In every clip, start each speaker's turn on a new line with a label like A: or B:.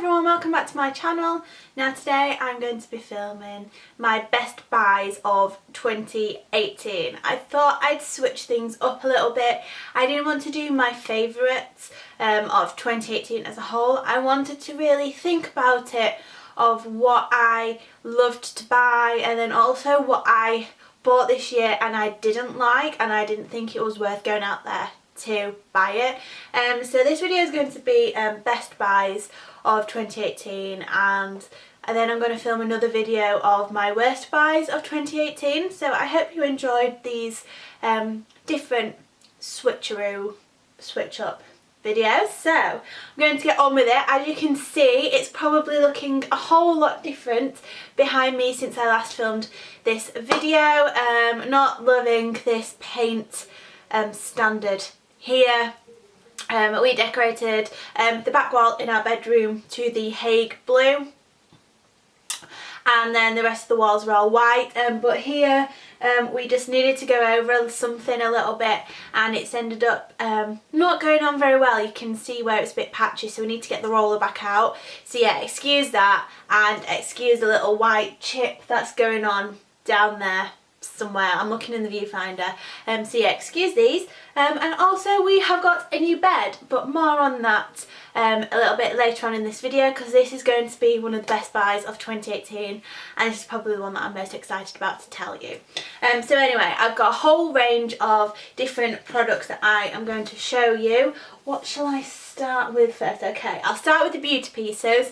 A: everyone, welcome back to my channel. Now today I'm going to be filming my best buys of 2018. I thought I'd switch things up a little bit. I didn't want to do my favourites of 2018 as a whole. I wanted to really think about it, of what I loved to buy and then also what I bought this year and I didn't like and I didn't think it was worth going out there to buy it. So this video is going to be best buys of 2018 and then I'm going to film another video of my worst buys of 2018. So I hope you enjoyed these different switch up videos. So I'm going to get on with it. As you can see, it's probably looking a whole lot different behind me since I last filmed this video. Not loving this paint standard here. We decorated the back wall in our bedroom to the Hague blue, and then the rest of the walls were all white, but here we just needed to go over something a little bit and it's ended up not going on very well. You can see where it's a bit patchy, so we need to get the roller back out. So yeah, excuse that and excuse the little white chip that's going on down there somewhere. I'm looking in the viewfinder. So yeah, excuse these. And also we have got a new bed, but more on that a little bit later on in this video, because this is going to be one of the best buys of 2018 and this is probably the one that I'm most excited about to tell you. So anyway, I've got a whole range of different products that I am going to show you. What shall I start with first? Okay, I'll start with the beauty pieces.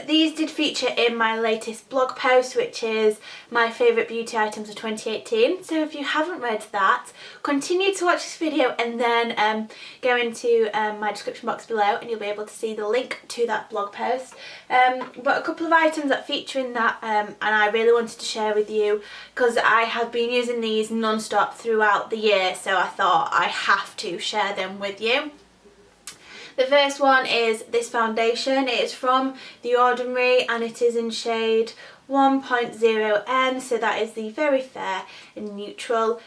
A: These did feature in my latest blog post, which is my favourite beauty items of 2018. So if you haven't read that, continue to watch this video and then go into my description box below and you'll be able to see the link to that blog post. But a couple of items that feature in that and I really wanted to share with you because I have been using these non-stop throughout the year, so I thought I have to share them with you. The first one is this foundation. It is from The Ordinary and it is in shade 1.0N, so that is the very fair and neutral.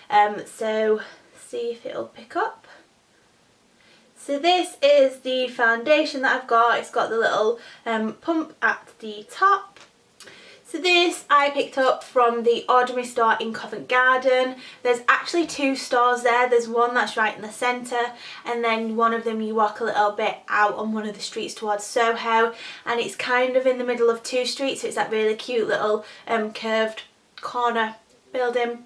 A: So see if it'll pick up. So this is the foundation that I've got. It's got the little pump at the top. So this I picked up from the Ordinary store in Covent Garden. There's actually two stores there. There's one that's right in the centre and then one of them you walk a little bit out on one of the streets towards Soho, and it's kind of in the middle of two streets, so it's that really cute little curved corner building.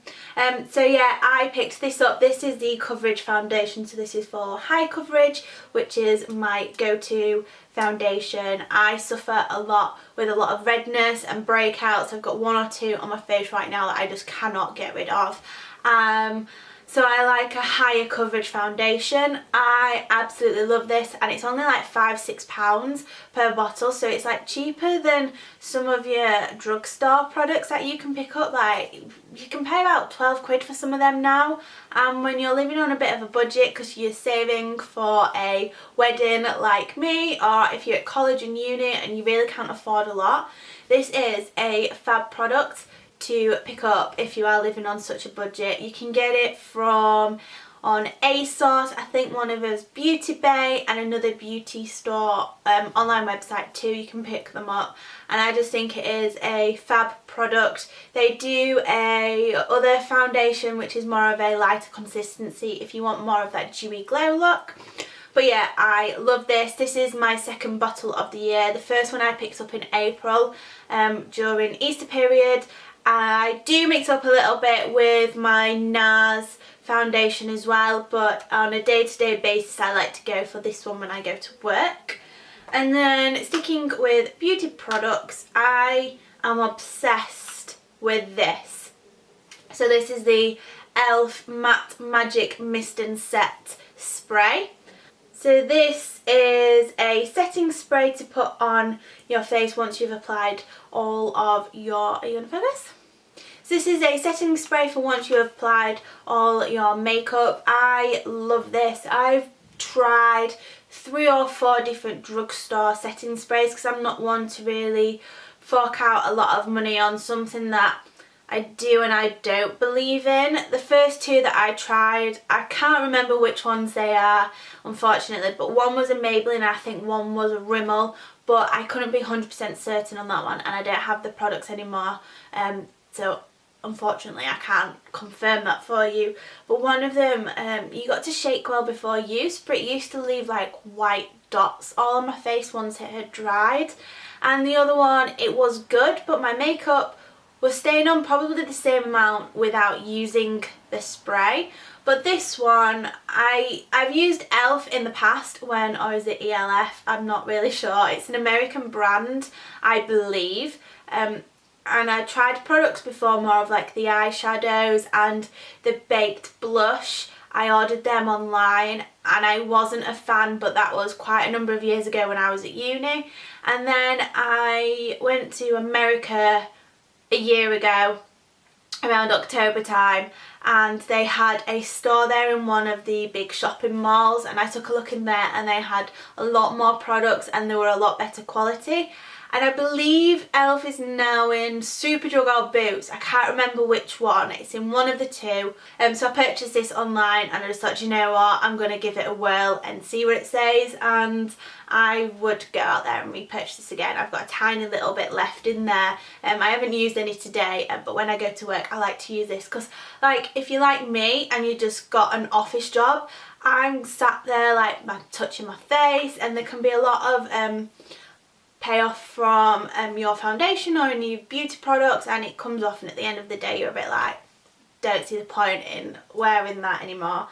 A: So yeah, I picked this up. This is the coverage foundation, so this is for high coverage, which is my go-to foundation. I suffer a lot with a lot of redness and breakouts. I've got one or two on my face right now that I just cannot get rid of. So I like a higher coverage foundation. I absolutely love this and it's only like £5–6 per bottle, so it's like cheaper than some of your drugstore products that you can pick up. Like you can pay about 12 quid for some of them now, and when you're living on a bit of a budget because you're saving for a wedding like me, or if you're at college and uni and you really can't afford a lot, this is a fab product to pick up if you are living on such a budget. You can get it from on ASOS, I think one of us Beauty Bay, and another beauty store online website too. You can pick them up and I just think it is a fab product. They do a other foundation which is more of a lighter consistency if you want more of that dewy glow look. But yeah, I love this. This is my second bottle of the year. The first one I picked up in April during Easter period. I do mix up a little bit with my NARS foundation as well, but on a day-to-day basis I like to go for this one when I go to work. And then sticking with beauty products, I am obsessed with this. So this is the e.l.f. Matte Magic Mist and Set Spray. So this is a setting spray to put on your face once you've applied all of your, are you going to focus? So this is a setting spray for once you have applied all your makeup. I love this. I've tried 3 or 4 different drugstore setting sprays because I'm not one to really fork out a lot of money on something that I do and I don't believe in. The first two that I tried, I can't remember which ones they are, unfortunately, but one was a Maybelline and I think one was a Rimmel, but I couldn't be 100% certain on that one, and I don't have the products anymore, so unfortunately I can't confirm that for you. But one of them, you got to shake well before use, but it used to leave like white dots all on my face once it had dried. And the other one, it was good, but my makeup was staying on probably the same amount without using the spray. But this one, I've used e.l.f. in the past when, or is it ELF? I'm not really sure. It's an American brand, I believe. And I tried products before, more of like the eyeshadows and the baked blush. I ordered them online and I wasn't a fan, but that was quite a number of years ago when I was at uni. And then I went to America a year ago around October time, and they had a store there in one of the big shopping malls, and I took a look in there and they had a lot more products and they were a lot better quality. And I believe e.l.f. is now in Superdrug or Boots. I can't remember which one. It's in one of the two. So I purchased this online and I just thought, you know what, I'm going to give it a whirl and see what it says. And I would go out there and repurchase this again. I've got a tiny little bit left in there. I haven't used any today, but when I go to work I like to use this because, like, if you're like me and you just got an office job, I'm sat there like touching my face, and there can be a lot of payoff from your foundation or any beauty products, and it comes off, and at the end of the day you're a bit like, don't see the point in wearing that anymore.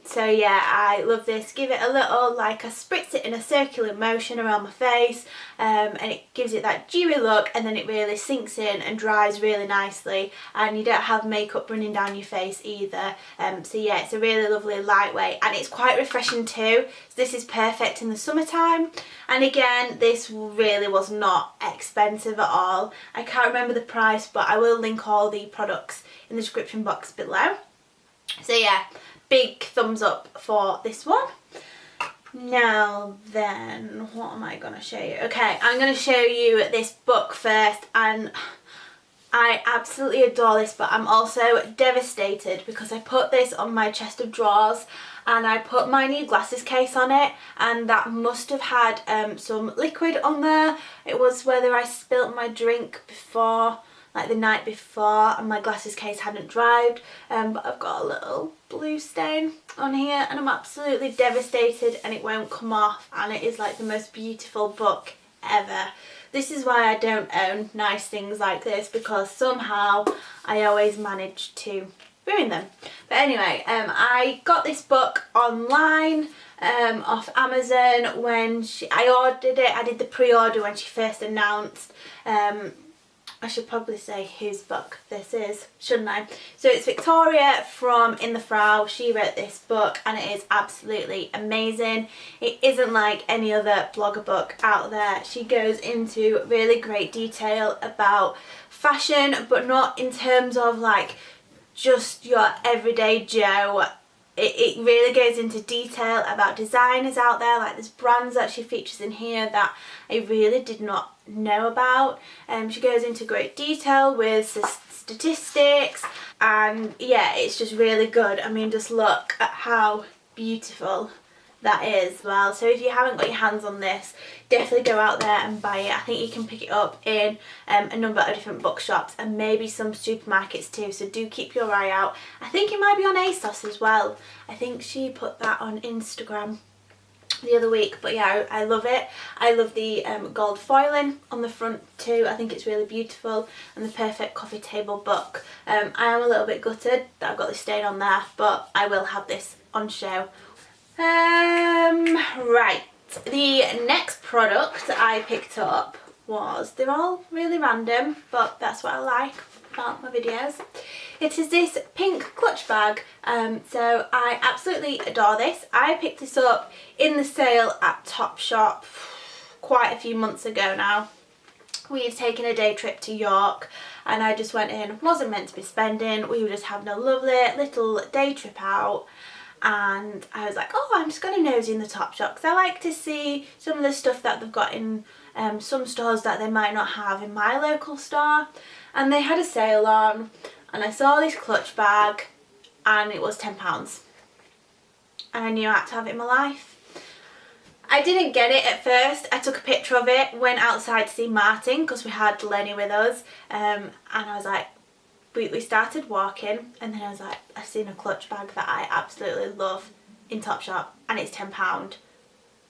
A: So yeah, I love this. Give it a little, like I spritz it in a circular motion around my face, and it gives it that dewy look, and then it really sinks in and dries really nicely, and you don't have makeup running down your face either. So yeah, it's a really lovely lightweight, and it's quite refreshing too. So this is perfect in the summertime. And again, this really was not expensive at all. I can't remember the price, but I will link all the products in the description box below. So yeah, big thumbs up for this one. Now then, what am I going to show you? Okay, I'm going to show you this book first, and I absolutely adore this, but I'm also devastated because I put this on my chest of drawers and I put my new glasses case on it, and that must have had some liquid on there. It was whether I spilt my drink before, like the night before, and my glasses case hadn't dried, but I've got a little blue stain on here and I'm absolutely devastated, and it won't come off, and it is like the most beautiful book ever. This is why I don't own nice things like this, because somehow I always manage to ruin them. But anyway, I got this book online off Amazon when I ordered it. I did the pre-order when she first announced. I should probably say whose book this is, shouldn't I? So it's Victoria from In the Frau. She wrote this book and it is absolutely amazing. It isn't like any other blogger book out there. She goes into really great detail about fashion, but not in terms of like just your everyday Joe. It really goes into detail about designers out there. Like there's brands that she features in here that I really did not know about. She goes into great detail with statistics, and yeah, it's just really good. I mean, just look at how beautiful that is. Well, so if you haven't got your hands on this, definitely go out there and buy it. I think you can pick it up in a number of different bookshops and maybe some supermarkets too, so do keep your eye out. I think it might be on ASOS as well. I think she put that on Instagram the other week. But yeah, I love it. I love the gold foiling on the front too. I think it's really beautiful, and the perfect coffee table book. I am a little bit gutted that I've got this stain on there, but I will have this on show. Right, the next product I picked up was, they're all really random, but that's what I like about my videos. It is this pink clutch bag. So I absolutely adore this. I picked this up in the sale at Topshop quite a few months ago now. We had taken a day trip to York and I just went in, wasn't meant to be spending, we were just having a lovely little day trip out. And I was like, oh, I'm just going to nosy in the Topshop because I like to see some of the stuff that they've got in some stores that they might not have in my local store. and they had a sale on, and I saw this clutch bag and it was £10, and I knew I had to have it in my life. I didn't get it at first. I took a picture of it, went outside to see Martin because we had Lenny with us, and I was like, we started walking, and then I was like, I've seen a clutch bag that I absolutely love in Topshop and it's £10.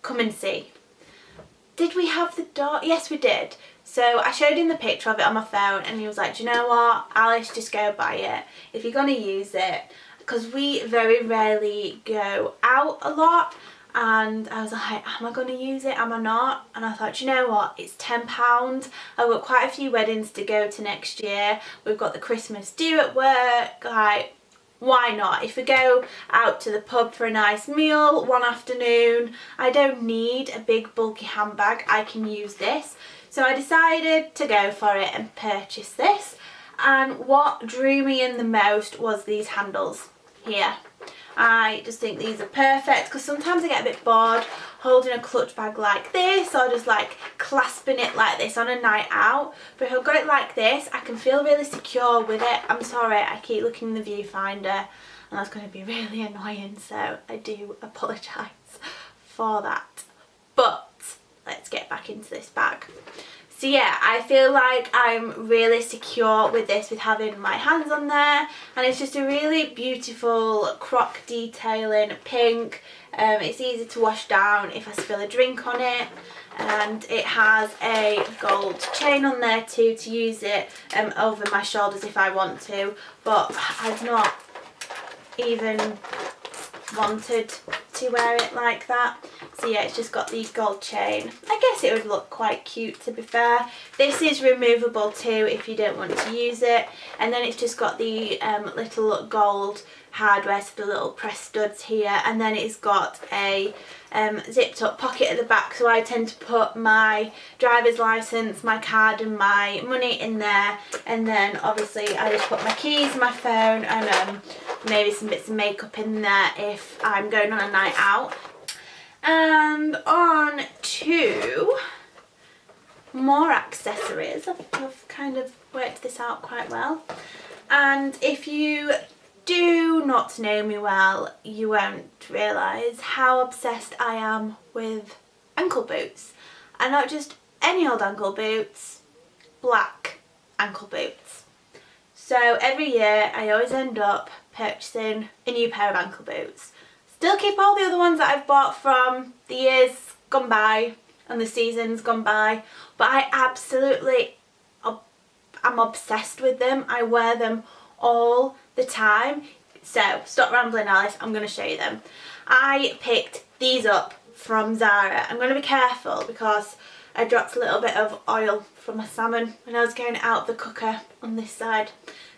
A: Come and see. Did we have the door? Yes, we did. So I showed him the picture of it on my phone, and he was like, do you know what, Alice, just go buy it if you're going to use it, because we very rarely go out a lot. And I was like, am I going to use it, am I not? And I thought, you know what, it's £10. I've got quite a few weddings to go to next year. We've got the Christmas do at work. Like, why not? If we go out to the pub for a nice meal one afternoon, I don't need a big bulky handbag. I can use this. So I decided to go for it and purchase this. And what drew me in the most was these handles here. I just think these are perfect because sometimes I get a bit bored holding a clutch bag like this, or just like clasping it like this on a night out. But if I've got it like this, I can feel really secure with it. I'm sorry, I keep looking in the viewfinder and that's going to be really annoying, so I do apologise for that. But let's get back into this bag. So yeah, I feel like I'm really secure with this, with having my hands on there, and it's just a really beautiful croc detailing, pink. It's easy to wash down if I spill a drink on it, and it has a gold chain on there too to use it over my shoulders if I want to, but I've not even wanted to wear it like that. So yeah, it's just got the gold chain. I guess it would look quite cute, to be fair. This is removable too if you don't want to use it, and then it's just got the little gold hardware, so the little press studs here, and then it's got a zipped up pocket at the back, so I tend to put my driver's license, my card and my money in there, and then obviously I just put my keys, my phone, and maybe some bits of makeup in there if I'm going on a night out. And on to more accessories. I've kind of worked this out quite well, and if you do not know me well, you won't realise how obsessed I am with ankle boots, and not just any old ankle boots, black ankle boots. So every year I always end up purchasing a new pair of ankle boots. Still keep all the other ones that I've bought from the years gone by and the seasons gone by, but I absolutely am obsessed with them. I wear them all the time. So stop rambling, Alice, I'm going to show you them. I picked these up from Zara. I'm going to be careful because I dropped a little bit of oil from my salmon when I was going out the cooker on this side,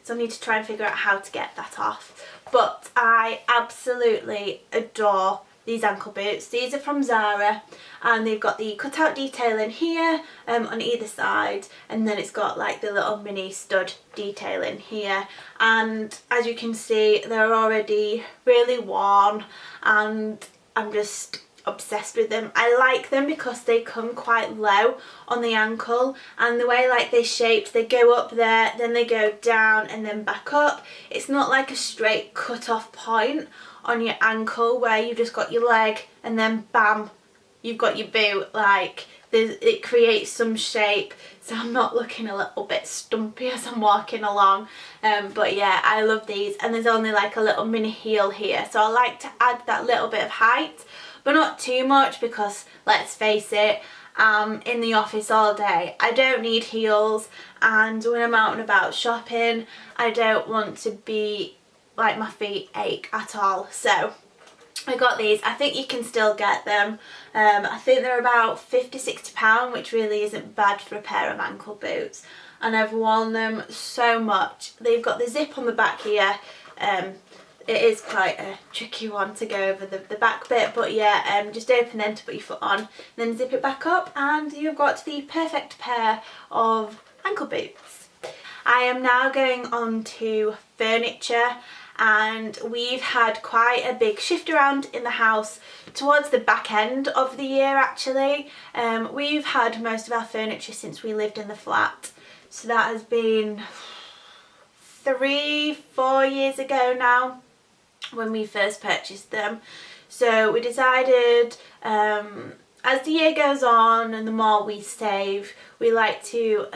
A: so I need to try and figure out how to get that off. But I absolutely adore these ankle boots. These are from Zara, and they've got the cutout detailing here on either side, and then it's got like the little mini stud detailing here, and as you can see they're already really worn, and I'm just obsessed with them. I like them because they come quite low on the ankle, and the way like they're shaped, they go up there, then they go down and then back up. It's not like a straight cut off point on your ankle where you've just got your leg and then bam, you've got your boot. Like it creates some shape, so I'm not looking a little bit stumpy as I'm walking along. But yeah, I love these, and there's only like a little mini heel here, so I like to add that little bit of height, but not too much, because let's face it, in the office all day, I don't need heels, and when I'm out and about shopping, I don't want to be like my feet ache at all. So I got these. I think you can still get them. I think they're about £50–60, which really isn't bad for a pair of ankle boots, and I've worn them so much. They've got the zip on the back here. It is quite a tricky one to go over the back bit, but yeah, just open them to put your foot on, then zip it back up, and you've got the perfect pair of ankle boots. I am now going on to furniture, and we've had quite a big shift around in the house towards the back end of the year actually. We've had most of our furniture since we lived in the flat. So that has been 3-4 years ago now when we first purchased them. So we decided, as the year goes on and the more we save, we like to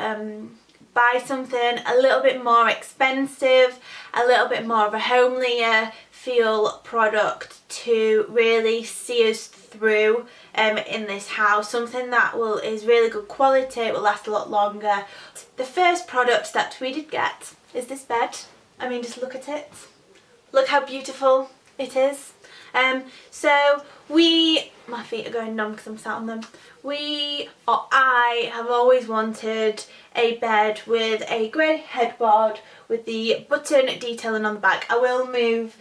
A: buy something a little bit more expensive, a little bit more of a homelier feel product to really see us through in this house. Something that is really good quality, it will last a lot longer. The first product that we did get is this bed. I mean, just look at it. Look how beautiful it is. So my feet are going numb because I'm sat on them. I have always wanted a bed with a grey headboard with the button detailing on the back. I will move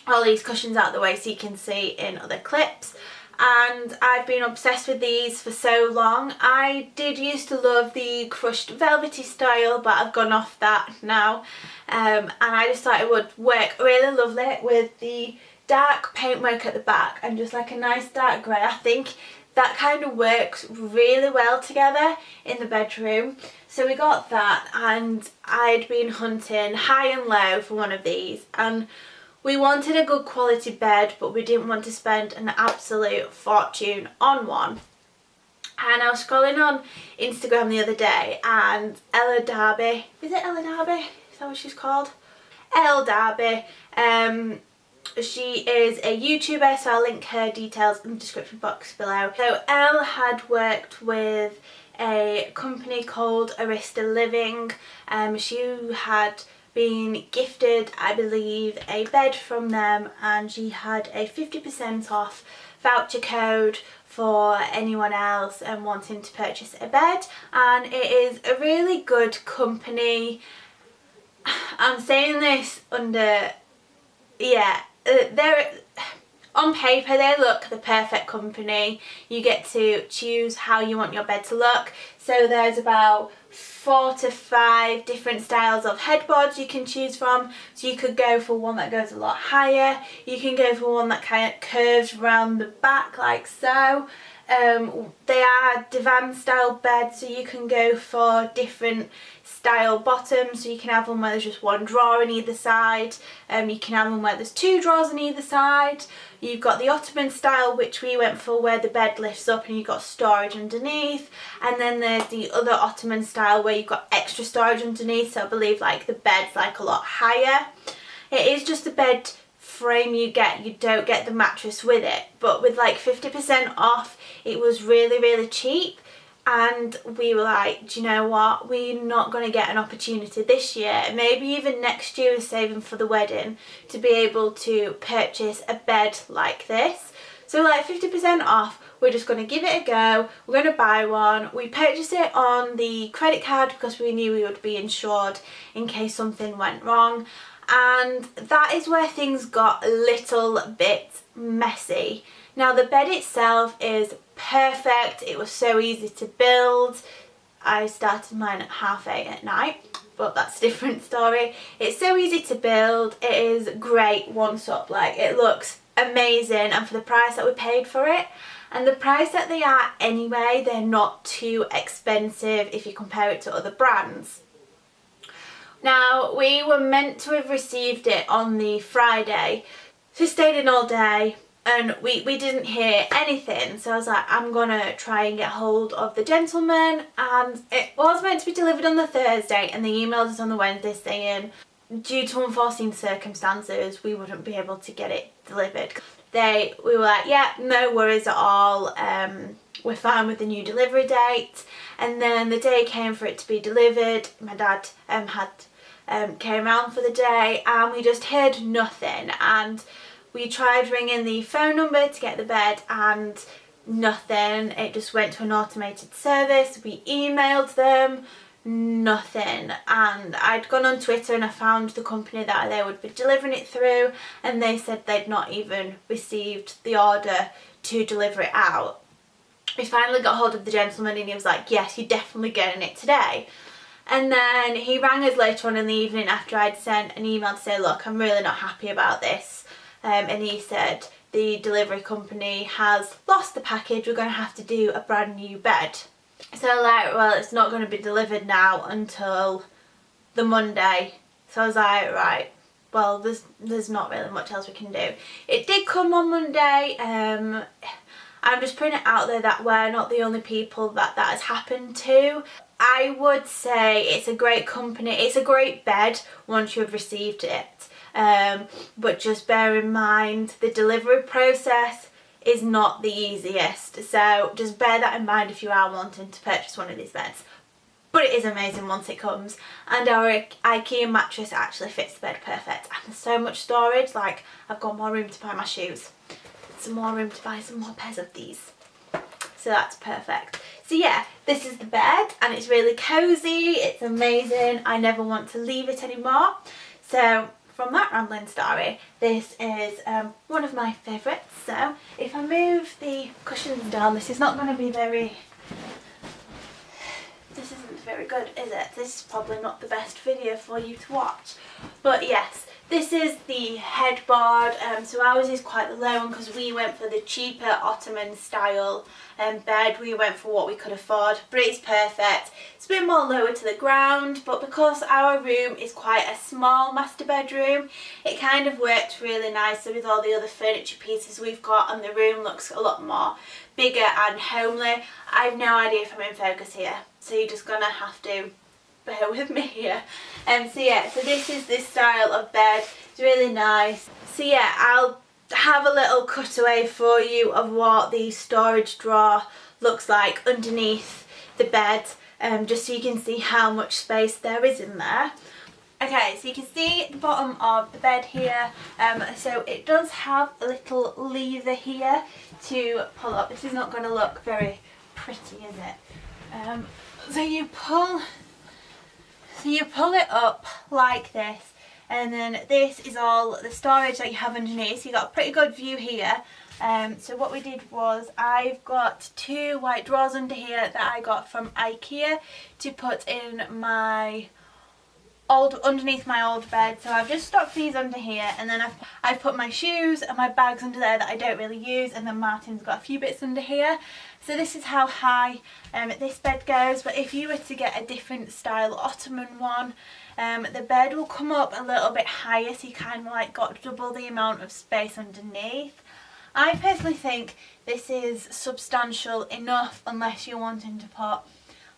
A: all these cushions out of the way so you can see in other clips. And I've been obsessed with these for so long. I did used to love the crushed velvety style, but I've gone off that now. And I just thought it would work really lovely with the dark paintwork at the back and just like a nice dark grey. I think that kind of works really well together in the bedroom. So we got that, and I'd been hunting high and low for one of these, and we wanted a good quality bed, but we didn't want to spend an absolute fortune on one. And I was scrolling on Instagram the other day, and Ella Darby, is it Ella Darby? Is that what she's called? Elle Darby. She is a YouTuber, so I'll link her details in the description box below. So Elle had worked with a company called Arista Living. She had been gifted, I believe, a bed from them, and she had a 50% off voucher code for anyone else wanting to purchase a bed. And it is a really good company. I'm saying this under, they're on paper they look the perfect company. You get to choose how you want your bed to look. So there's about 4 to 5 different styles of headboards you can choose from. So you could go for one that goes a lot higher. You can go for one that kind of curves around the back like so. They are divan style beds, so you can go for different style bottoms. So you can have one where there's just one drawer on either side. You can have one where there's 2 drawers on either side. You've got the Ottoman style, which we went for, where the bed lifts up and you've got storage underneath. And then there's the other Ottoman style where you've got extra storage underneath. So I believe like the bed's like a lot higher. It is just a bed frame you get, you don't get the mattress with it. But with like 50% off, it was really cheap. And we were like, do you know what, we're not going to get an opportunity this year, maybe even next year, we're saving for the wedding, to be able to purchase a bed like this. So like 50% off, we're just going to give it a go, we're going to buy one. We purchased it on the credit card because we knew we would be insured in case something went wrong. And that is where things got a little bit messy. Now the bed itself is perfect. It was so easy to build. I started mine at 8:30 at night, but that's a different story. It's so easy to build. It is great once up. Like, it looks amazing, and for the price that we paid for it, and the price that they are anyway, they're not too expensive if you compare it to other brands. Now, we were meant to have received it on the Friday, so we stayed in all day. And we didn't hear anything, so I was like, I'm gonna try and get hold of the gentleman. And it was meant to be delivered on the Thursday, and they emailed us on the Wednesday saying due to unforeseen circumstances we wouldn't be able to get it delivered. We were like, yeah, no worries at all, we're fine with the new delivery date. And then the day came for it to be delivered. My dad came around for the day, and we just heard nothing. And we tried ringing the phone number to get the bed, and nothing. It just went to an automated service. We emailed them, nothing. And I'd gone on Twitter and I found the company that they would be delivering it through, and they said they'd not even received the order to deliver it out. We finally got hold of the gentleman, and he was like, yes, you're definitely getting it today. And then he rang us later on in the evening after I'd sent an email to say, look, I'm really not happy about this. And he said the delivery company has lost the package, we're going to have to do a brand new bed. So like, well, it's not going to be delivered now until the Monday. So I was like, right, well, there's not really much else we can do. It did come on Monday. I'm just putting it out there that we're not the only people that has happened to. I would say it's a great company. It's a great bed once you've received it. But just bear in mind the delivery process is not the easiest. So just bear that in mind if you are wanting to purchase one of these beds. But it is amazing once it comes, and our IKEA mattress actually fits the bed perfect, and there's so much storage. Like, I've got more room to buy my shoes, some more room to buy some more pairs of these, so that's perfect. So yeah, this is the bed, and it's really cozy, it's amazing. I never want to leave it anymore. So from that rambling story, this is one of my favourites. So if I move the cushions down, this is not going to be very... This isn't very good, is it? This is probably not the best video for you to watch. But yes, this is the headboard. So ours is quite the low one because we went for the cheaper Ottoman style bed. We went for what we could afford, but it's perfect. It's a bit more lower to the ground, but because our room is quite a small master bedroom, it kind of worked really nicely with all the other furniture pieces we've got, and the room looks a lot more bigger and homely. I've no idea if I'm in focus here, so you're just gonna have to bear with me here. So yeah, so this is this style of bed. It's really nice. So yeah, I'll have a little cutaway for you of what the storage drawer looks like underneath the bed, just so you can see how much space there is in there. Okay, so you can see the bottom of the bed here. So it does have a little lever here to pull up. This is not going to look very pretty, is it? So you pull it up like this, and then this is all the storage that you have underneath. So you got a pretty good view here. So what we did was, I've got two white drawers under here that I got from IKEA to put in my underneath my old bed. So I've just stuck these under here, and then I've put my shoes and my bags under there that I don't really use, and then Martin's got a few bits under here. So this is how high this bed goes. But if you were to get a different style Ottoman one, the bed will come up a little bit higher, so you kind of like got double the amount of space underneath. I personally think this is substantial enough, unless you're wanting to put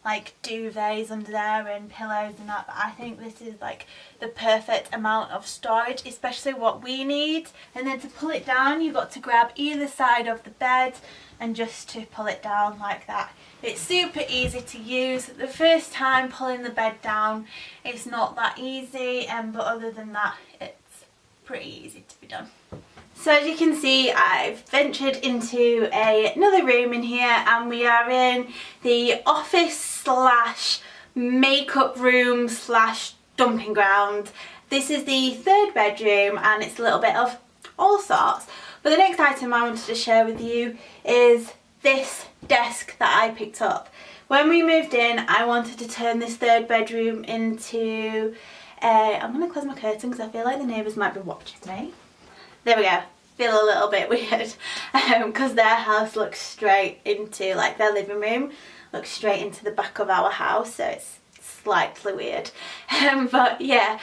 A: like duvets under there and pillows and that, but I think this is like the perfect amount of storage, especially what we need. And then to pull it down, you've got to grab either side of the bed and just to pull it down like that. It's super easy to use. The first time pulling the bed down, it's not that easy, but other than that, it's pretty easy to be done. So as you can see, I've ventured into another room in here, and we are in the office slash makeup room slash dumping ground. This is the third bedroom, and it's a little bit of all sorts. But the next item I wanted to share with you is this desk that I picked up. When we moved in, I wanted to turn this third bedroom into I'm going to close my curtain because I feel like the neighbours might be watching me. There we go. Feel a little bit weird because their house looks straight into, like, their living room looks straight into the back of our house, so it's slightly weird. But yeah,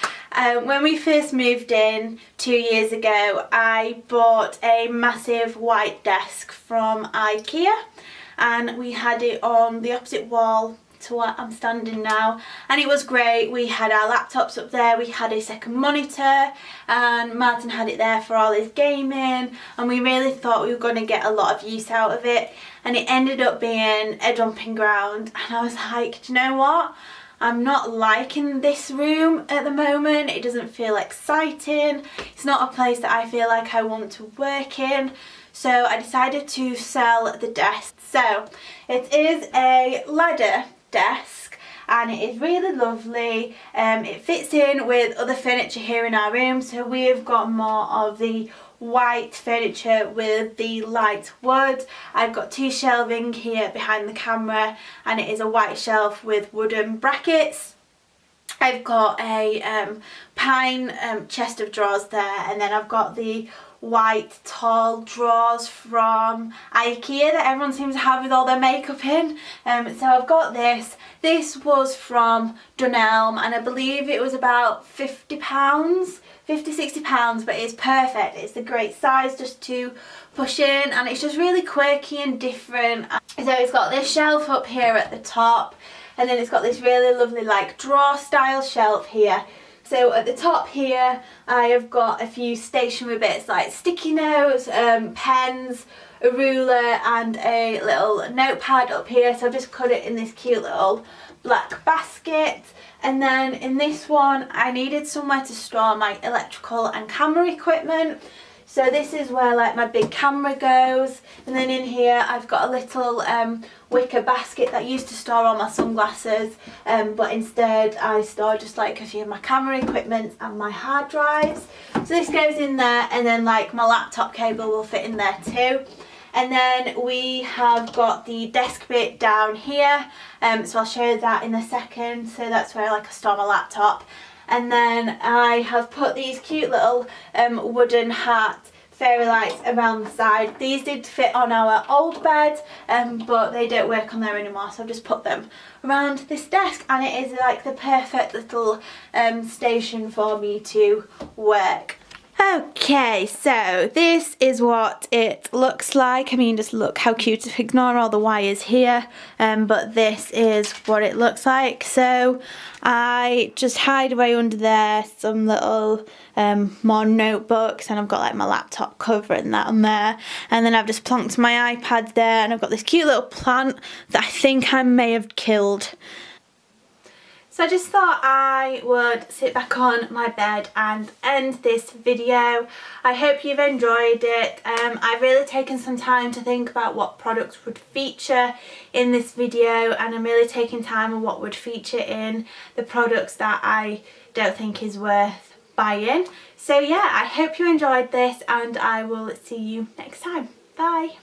A: when we first moved in 2 years ago, I bought a massive white desk from IKEA, and we had it on the opposite wall to where I'm standing now, and it was great. We had our laptops up there, we had a second monitor, and Martin had it there for all his gaming, and we really thought we were going to get a lot of use out of it, and it ended up being a dumping ground. And I was like, do you know what? I'm not liking this room at the moment. It doesn't feel exciting. It's not a place that I feel like I want to work in. So I decided to sell the desk. So it is a ladder desk, and it is really lovely. It fits in with other furniture here in our room, so we've got more of the white furniture with the light wood. I've got two shelving here behind the camera, and it is a white shelf with wooden brackets. I've got a pine chest of drawers there, and then I've got the white tall drawers from IKEA that everyone seems to have with all their makeup in. So I've got this. This was from Dunelm and I believe it was about £50, £50–60, but it's perfect. It's a great size just to push in and it's just really quirky and different. So it's got this shelf up here at the top and then it's got this really lovely like drawer style shelf here. So at the top here I have got a few stationery bits like sticky notes, pens, a ruler and a little notepad up here. So I've just cut it in this cute little black basket. And then in this one I needed somewhere to store my electrical and camera equipment. So this is where like my big camera goes, and then in here I've got a little wicker basket that I used to store all my sunglasses, but instead I store just like a few of my camera equipment and my hard drives. So this goes in there, and then like my laptop cable will fit in there too. And then we have got the desk bit down here, so I'll show you that in a second. So that's where like I store my laptop. And then I have put these cute little wooden hat fairy lights around the side. These did fit on our old bed, but they don't work on there anymore, so I've just put them around this desk, and it is like the perfect little station for me to work. Okay, so this is what it looks like. I mean, just look how cute. Ignore all the wires here, but this is what it looks like. So I just hide away under there some little more notebooks, and I've got like my laptop cover and that on there, and then I've just plonked my iPad there, and I've got this cute little plant that I think I may have killed. So I just thought I would sit back on my bed and end this video. I hope you've enjoyed it. I've really taken some time to think about what products would feature in this video, and I'm really taking time on what would feature in the products that I don't think is worth buying. So yeah, I hope you enjoyed this and I will see you next time. Bye.